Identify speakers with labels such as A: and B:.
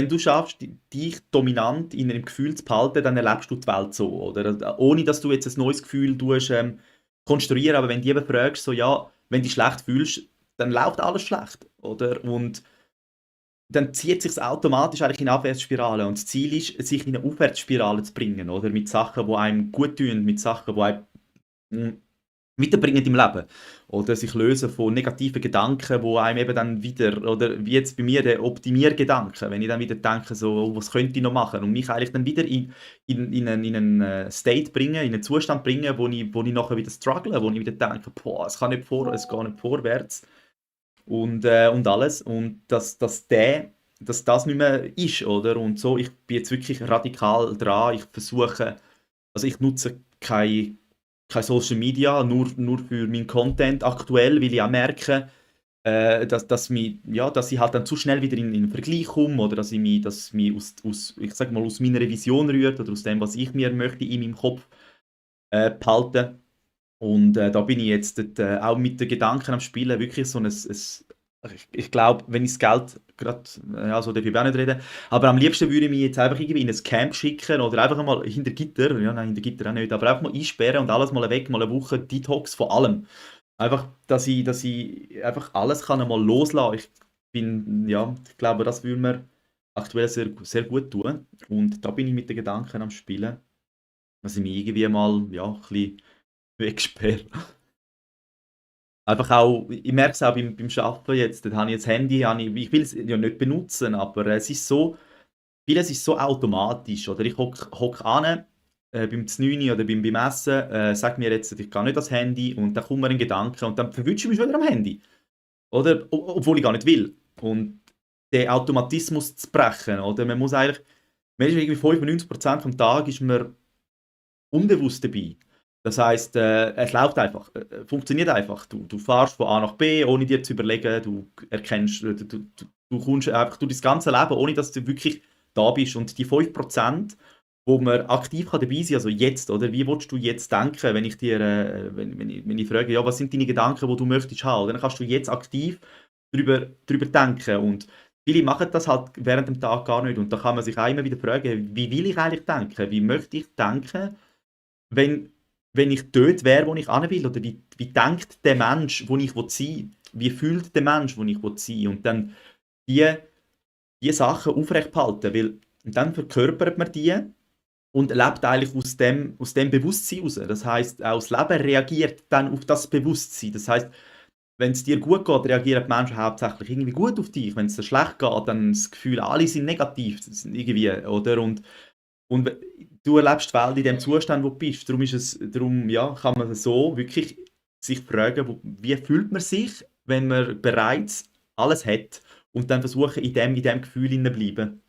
A: wenn du schaffst, dich dominant in einem Gefühl zu behalten, dann erlebst du die Welt so, oder? Ohne dass du jetzt ein neues Gefühl tust, konstruieren, aber wenn du eben fragst, so, ja, wenn du dich schlecht fühlst, dann läuft alles schlecht, oder? Und dann zieht sich automatisch eigentlich in eine Abwärtsspirale. Und das Ziel ist, sich in eine Aufwärtsspirale zu bringen, oder? Mit Sachen, die einem gut tun, mit Sachen, die einem mm, weiterbringen im Leben. Oder sich lösen von negativen Gedanken, wo einem eben dann wieder, oder wie jetzt bei mir der Optimiergedanke, wenn ich dann wieder denke, so, oh, was könnte ich noch machen? Und mich eigentlich dann wieder in einen State bringen, in einen Zustand bringen, wo ich nachher wieder struggle, wo ich wieder denke, boah, es geht nicht vorwärts und alles. Und dass das nicht mehr ist, oder? Und so, ich bin jetzt wirklich radikal dran. Ich versuche, also ich nutze kein Social Media, nur für meinen Content aktuell, weil ich auch merke, dass ich halt dann zu schnell wieder in einen Vergleich komme oder dass mich ich sag mal, aus meiner Vision rührt oder aus dem, was ich mir möchte in meinem Kopf behalten. Und da bin ich jetzt auch mit den Gedanken am Spielen wirklich so ich glaube, wenn ich das Geld gerade, also darf ich auch nicht reden, aber am liebsten würde ich mich jetzt einfach irgendwie in ein Camp schicken oder einfach mal hinter Gitter, ja nein, hinter Gitter auch nicht, aber einfach mal einsperren und alles mal weg, mal eine Woche Detox von allem. Einfach, dass ich einfach alles kann einmal loslassen. Ich glaube, das würde mir aktuell sehr, sehr gut tun. Und da bin ich mit den Gedanken am Spielen, dass ich mich irgendwie mal, ja, ein bisschen wegsperre. Einfach auch, ich merke es auch beim Arbeiten jetzt, da habe ich jetzt Handy, ich will es ja nicht benutzen, aber es ist so, vieles ist so automatisch, oder ich hock an, beim Znüni oder beim Essen, sag mir jetzt, ich gehe nicht ans Handy und dann kommt mir ein Gedanke und dann verwünsche ich mich wieder am Handy, oder? Obwohl ich gar nicht will. Und den Automatismus zu brechen, oder? Man ist irgendwie 95% vom Tag ist man unbewusst dabei. Das heißt, es läuft einfach, funktioniert einfach. Du fährst von A nach B, ohne dir zu überlegen, du erkennst, du kommst einfach durch das ganze Leben, ohne dass du wirklich da bist. Und die 5%, wo man aktiv kann dabei sein kann, also jetzt, oder? Wie willst du jetzt denken, wenn ich dir, wenn ich frage, ja, was sind deine Gedanken, die du möchtest haben? Dann kannst du jetzt aktiv drüber denken. Und viele machen das halt während dem Tag gar nicht. Und da kann man sich auch immer wieder fragen, wie will ich eigentlich denken? Wie möchte ich denken? wenn, wenn ich dort wäre, wo ich hin will, oder wie denkt der Mensch, wo ich sein will? Wie fühlt der Mensch, wo ich sein will? Und dann die, die Sachen aufrecht behalten, weil dann verkörpert man die und lebt eigentlich aus dem Bewusstsein raus. Das heißt, auch das Leben reagiert dann auf das Bewusstsein. Das heißt, wenn es dir gut geht, reagieren die Menschen hauptsächlich irgendwie gut auf dich. Wenn es dir schlecht geht, dann das Gefühl, alle sind negativ irgendwie, oder? Und du erlebst die Welt in dem Zustand, wo du bist. Darum ja, kann man so wirklich sich fragen, wie fühlt man sich, wenn man bereits alles hat und dann versuchen, in dem Gefühl zu bleiben.